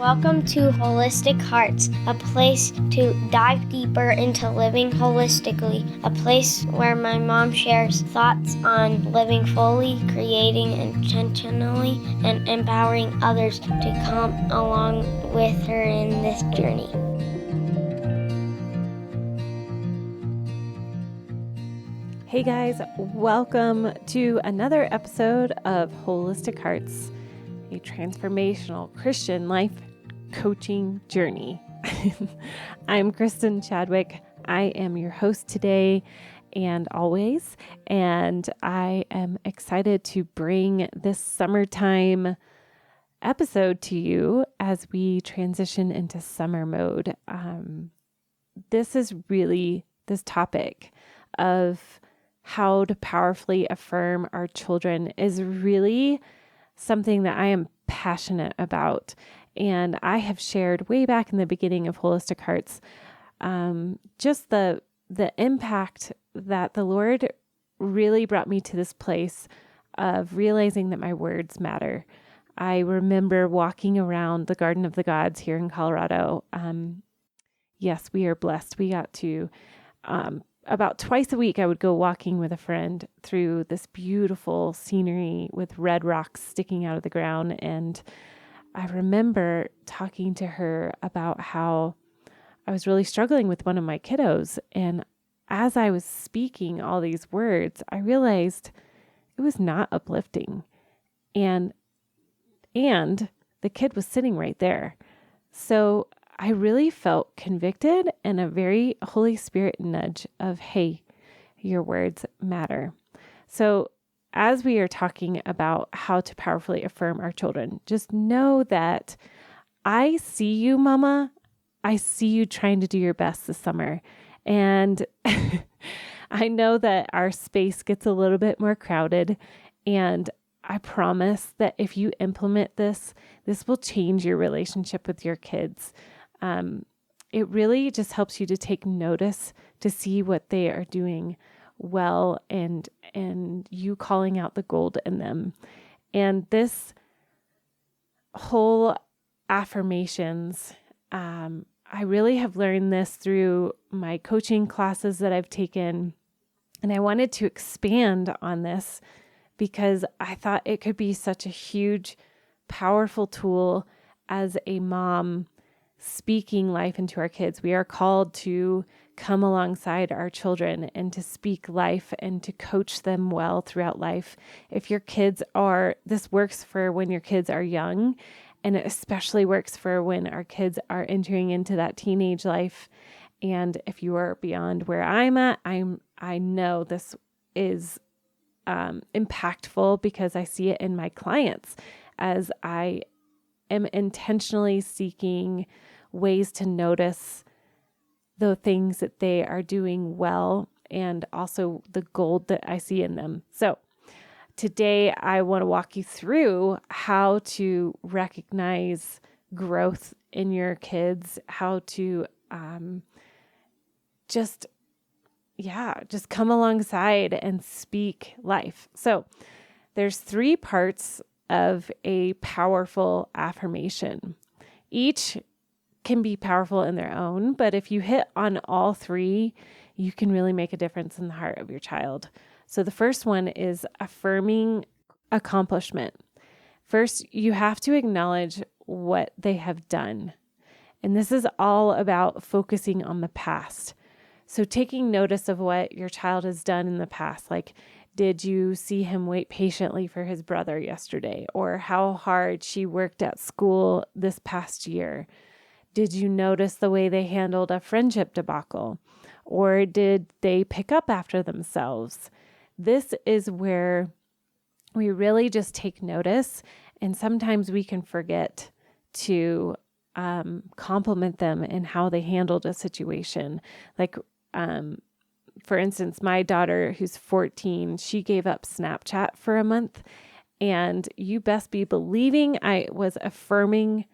Welcome to Holistic Hearts, a place to dive deeper into living holistically, a place where my mom shares thoughts on living fully, creating intentionally, and empowering others to come along with her in this journey. Hey guys, welcome to another episode of Holistic Hearts, a transformational Christian life coaching journey. I'm Kristen Chadwick. I am your host today and always, and I am excited to bring this summertime episode to you as we transition into summer mode. This topic of how to powerfully affirm our children is really something that I am passionate about. And I have shared way back in the beginning of Holistic Hearts, just the impact that the Lord really brought me to this place of realizing that my words matter. I remember walking around the Garden of the Gods here in Colorado. Yes, we are blessed. We got to, about twice a week, I would go walking with a friend through this beautiful scenery with red rocks sticking out of the ground. And I remember talking to her about how I was really struggling with one of my kiddos. And as I was speaking all these words, I realized it was not uplifting. And the kid was sitting right there. So I really felt convicted and a very Holy Spirit nudge of, hey, your words matter. So as we are talking about how to powerfully affirm our children, just know that I see you, Mama. I see you trying to do your best this summer. And I know that our space gets a little bit more crowded, and I promise that if you implement this will change your relationship with your kids. It really just helps you to take notice, to see what they are doing well, and you calling out the gold in them. And this whole affirmations, I really have learned this through my coaching classes that I've taken. And I wanted to expand on this because I thought it could be such a huge, powerful tool as a mom speaking life into our kids. We are called to come alongside our children and to speak life and to coach them well throughout life. If your kids this works for when your kids are young, and it especially works for when our kids are entering into that teenage life. And if you are beyond where I'm at, I know this is impactful because I see it in my clients as I am intentionally seeking ways to notice the things that they are doing well and also the gold that I see in them. So today I want to walk you through how to recognize growth in your kids, how to just come alongside and speak life. So there's 3 parts of a powerful affirmation. Each can be powerful in their own, but if you hit on all 3, you can really make a difference in the heart of your child. So the first one is affirming accomplishment. First, you have to acknowledge what they have done. And this is all about focusing on the past. So taking notice of what your child has done in the past, like, did you see him wait patiently for his brother yesterday? Or how hard she worked at school this past year? Did you notice the way they handled a friendship debacle? Or did they pick up after themselves? This is where we really just take notice. And sometimes we can forget to compliment them in how they handled a situation. Like, for instance, my daughter, who's 14, she gave up Snapchat for a month, and you best be believing I was affirming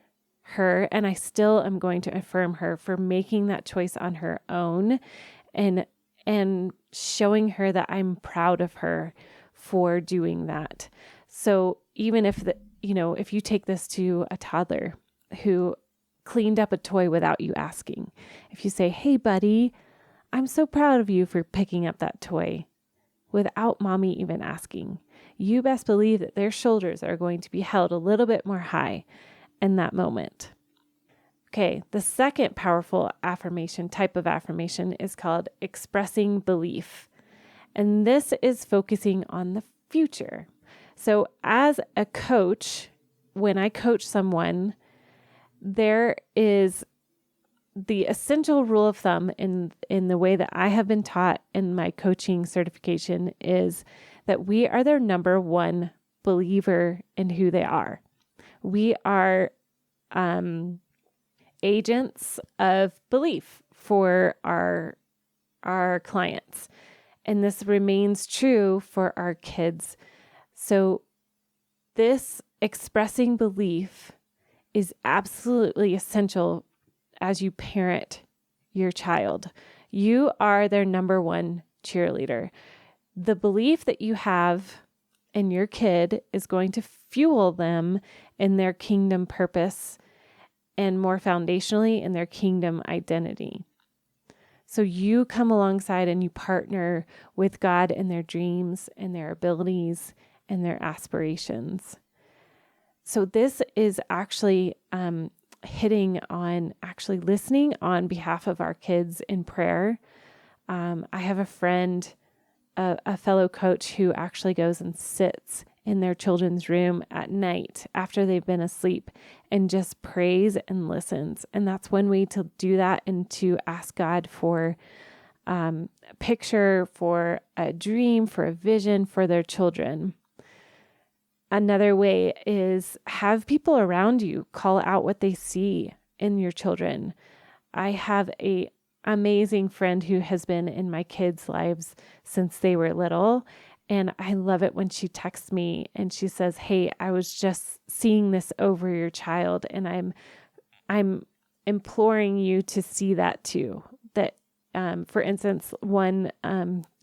her, and I still am going to affirm her for making that choice on her own, and showing her that I'm proud of her for doing that. So even if if you take this to a toddler who cleaned up a toy without you asking. If you say, "Hey, buddy, I'm so proud of you for picking up that toy," without mommy even asking, you best believe that their shoulders are going to be held a little bit more high in that moment. Okay, the second powerful affirmation, type of affirmation, is called expressing belief. And this is focusing on the future. So as a coach, when I coach someone, there is the essential rule of thumb in the way that I have been taught in my coaching certification is that we are their number one believer in who they are. We are agents of belief for our clients. And this remains true for our kids. So this expressing belief is absolutely essential as you parent your child. You are their number one cheerleader. The belief that you have in your kid is going to fuel them in their kingdom purpose and more foundationally in their kingdom identity. So you come alongside and you partner with God in their dreams and their abilities and their aspirations. So this is actually hitting on actually listening on behalf of our kids in prayer. I have a friend, a fellow coach who actually goes and sits in their children's room at night after they've been asleep and just prays and listens. And that's one way to do that and to ask God for a picture, for a dream, for a vision for their children. Another way is have people around you call out what they see in your children. I have an amazing friend who has been in my kids' lives since they were little. And I love it when she texts me and she says, "Hey, I was just seeing this over your child, and I'm imploring you to see that too." That, for instance,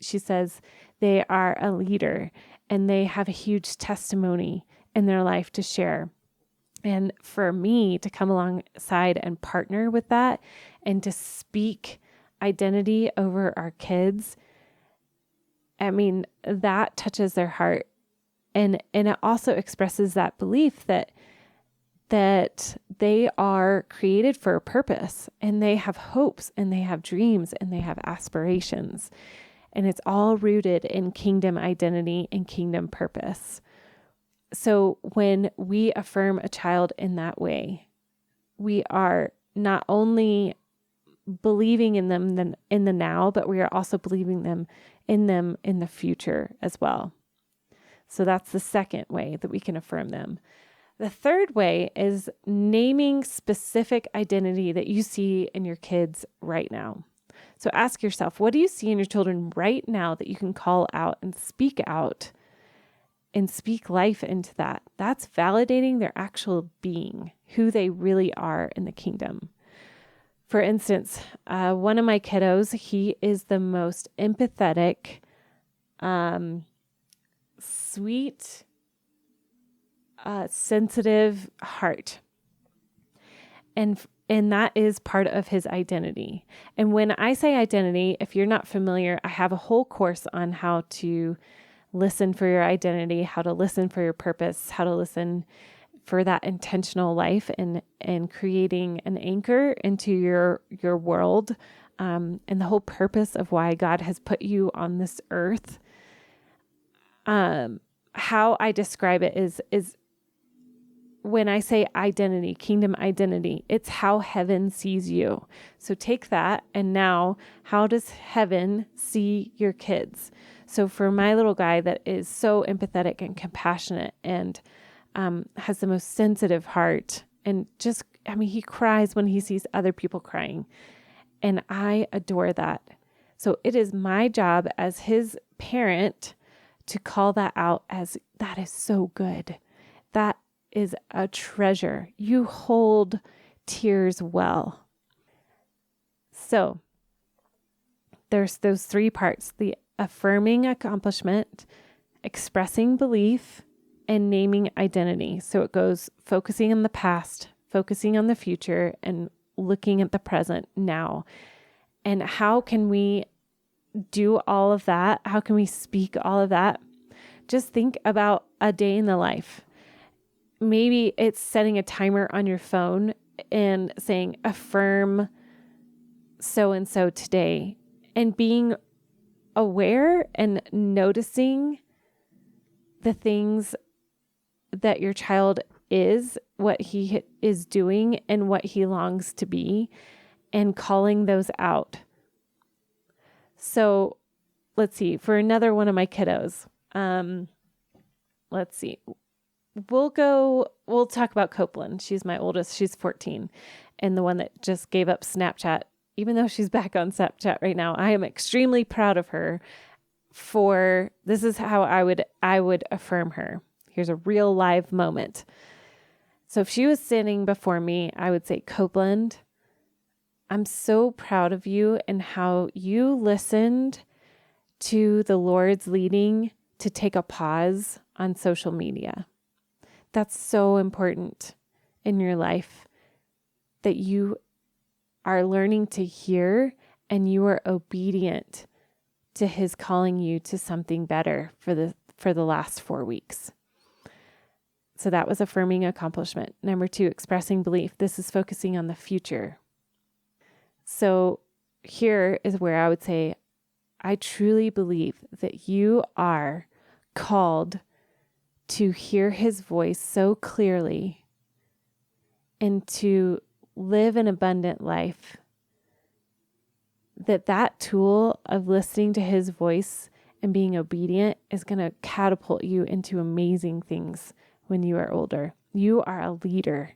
she says they are a leader and they have a huge testimony in their life to share. And for me to come alongside and partner with that and to speak identity over our kids, I mean, that touches their heart. And it also expresses that belief that they are created for a purpose and they have hopes and they have dreams and they have aspirations. And it's all rooted in kingdom identity and kingdom purpose. So when we affirm a child in that way, we are not only believing in them in the now, but we are also believing them in the future as well. So that's the second way that we can affirm them. The third way is naming specific identity that you see in your kids right now. So ask yourself, what do you see in your children right now that you can call out and speak life into that? That's validating their actual being, who they really are in the kingdom. For instance, one of my kiddos, he is the most empathetic, sweet, sensitive heart. And that is part of his identity. And when I say identity, if you're not familiar, I have a whole course on how to listen for your identity, how to listen for your purpose, how to listen for that intentional life and creating an anchor into your world, and the whole purpose of why God has put you on this earth. How I describe it is when I say identity, kingdom identity, it's how heaven sees you. So take that, and now how does heaven see your kids? So for my little guy that is so empathetic and compassionate and has the most sensitive heart, and he cries when he sees other people crying. And I adore that. So it is my job as his parent to call that out as, that is so good. That is a treasure. You hold tears well. So there's those three parts: the affirming accomplishment, expressing belief, and naming identity. So it goes focusing on the past, focusing on the future and looking at the present now. And how can we do all of that? How can we speak all of that? Just think about a day in the life. Maybe it's setting a timer on your phone and saying, affirm so-and-so today, and being aware and noticing the things that your child is, what he is doing, and what he longs to be, and calling those out. So let's see, for another one of my kiddos, let's see, we'll talk about Copeland. She's my oldest. She's 14, and the one that just gave up Snapchat, even though she's back on Snapchat right now. I am extremely proud of her for, this is how I would affirm her. Here's a real live moment. So if she was sitting before me, I would say, Copeland, I'm so proud of you and how you listened to the Lord's leading to take a pause on social media. That's so important in your life, that you are learning to hear and you are obedient to his calling you to something better for the last 4 weeks. So that was affirming accomplishment. Number 2, expressing belief. This is focusing on the future. So here is where I would say, I truly believe that you are called to hear his voice so clearly and to live an abundant life, that tool of listening to his voice and being obedient is going to catapult you into amazing things when you are older. You are a leader,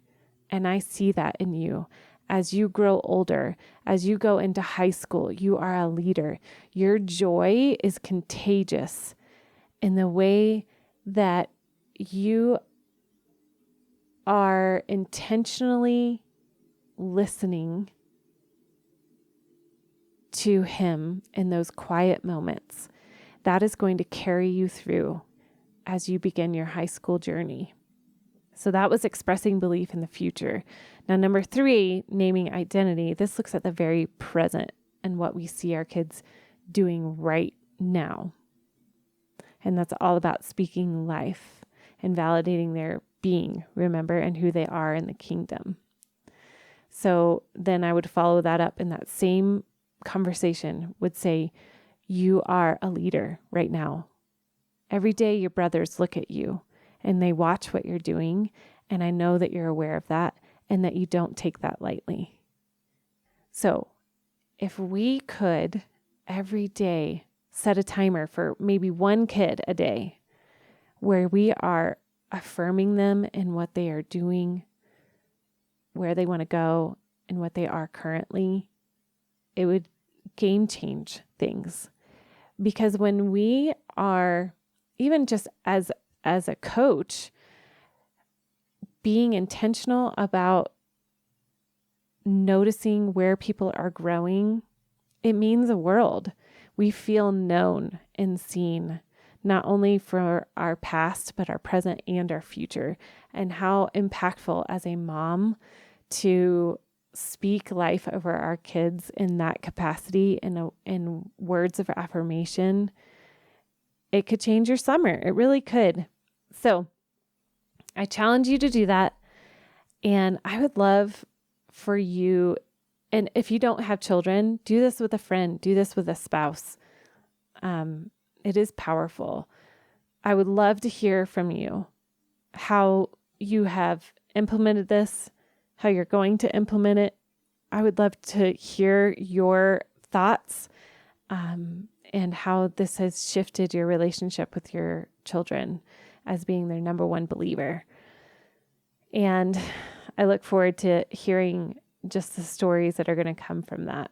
and I see that in you. As you grow older, as you go into high school, you are a leader. Your joy is contagious in the way that you are intentionally listening to him in those quiet moments. That is going to carry you through as you begin your high school journey. So that was expressing belief in the future. Now, number 3, naming identity. This looks at the very present and what we see our kids doing right now. And that's all about speaking life and validating their being, remember, and who they are in the kingdom. So then I would follow that up in that same conversation, would say, you are a leader right now. Every day your brothers look at you and they watch what you're doing. And I know that you're aware of that and that you don't take that lightly. So if we could every day set a timer for maybe one kid a day where we are affirming them in what they are doing, where they want to go, and what they are currently, it would game change things. Because when we are, even just as a coach, being intentional about noticing where people are growing, it means the world. We feel known and seen, not only for our past, but our present and our future. And how impactful as a mom to speak life over our kids in that capacity, in words of affirmation. It could change your summer. It really could. So I challenge you to do that. And I would love for you, and if you don't have children, do this with a friend, do this with a spouse. It is powerful. I would love to hear from you how you have implemented this, how you're going to implement it. I would love to hear your thoughts, and how this has shifted your relationship with your children as being their number one believer. And I look forward to hearing just the stories that are going to come from that.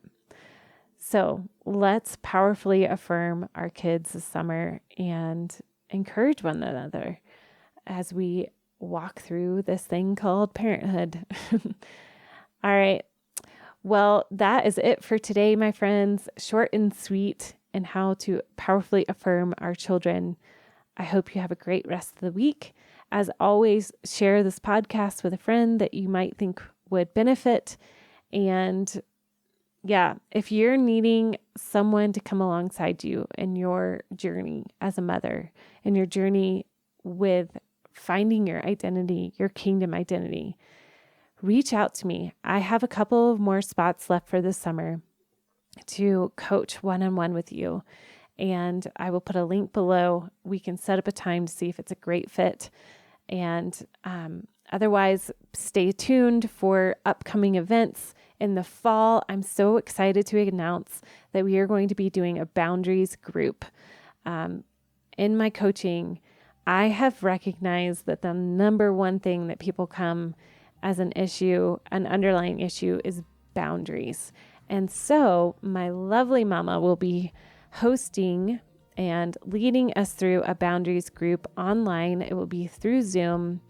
So let's powerfully affirm our kids this summer and encourage one another as we walk through this thing called parenthood. All right. Well, that is it for today, my friends. Short and sweet, and how to powerfully affirm our children. I hope you have a great rest of the week As always, share this podcast with a friend that you might think would benefit. And yeah, if you're needing someone to come alongside you in your journey as a mother, in your journey with finding your identity, your kingdom identity, reach out to me. I have a couple of more spots left for this summer to coach one-on-one with you. And I will put a link below. We can set up a time to see if it's a great fit. And otherwise, stay tuned for upcoming events in the fall. I'm so excited to announce that we are going to be doing a boundaries group. In my coaching, I have recognized that the number one thing that people come as an issue, an underlying issue, is boundaries. And so my lovely mama will be hosting and leading us through a boundaries group online. It will be through Zoom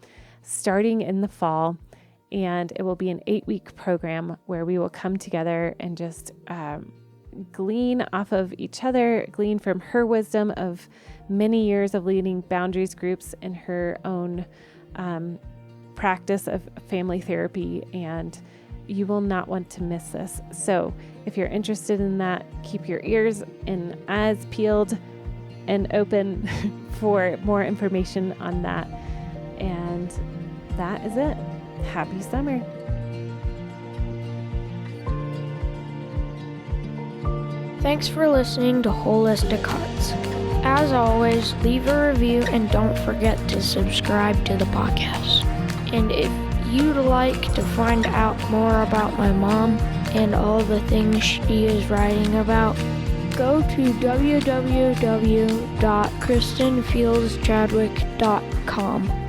starting in the fall, and it will be an 8-week program where we will come together and just glean off of each other, glean from her wisdom of many years of leading boundaries groups in her own practice of family therapy. And you will not want to miss this. So if you're interested in that, keep your ears and eyes peeled and open for more information on that. And that is it. Happy summer. Thanks for listening to Holistic Hearts. As always, leave a review and don't forget to subscribe to the podcast. And if you'd like to find out more about my mom and all the things she is writing about, go to www.kristenfieldschadwick.com.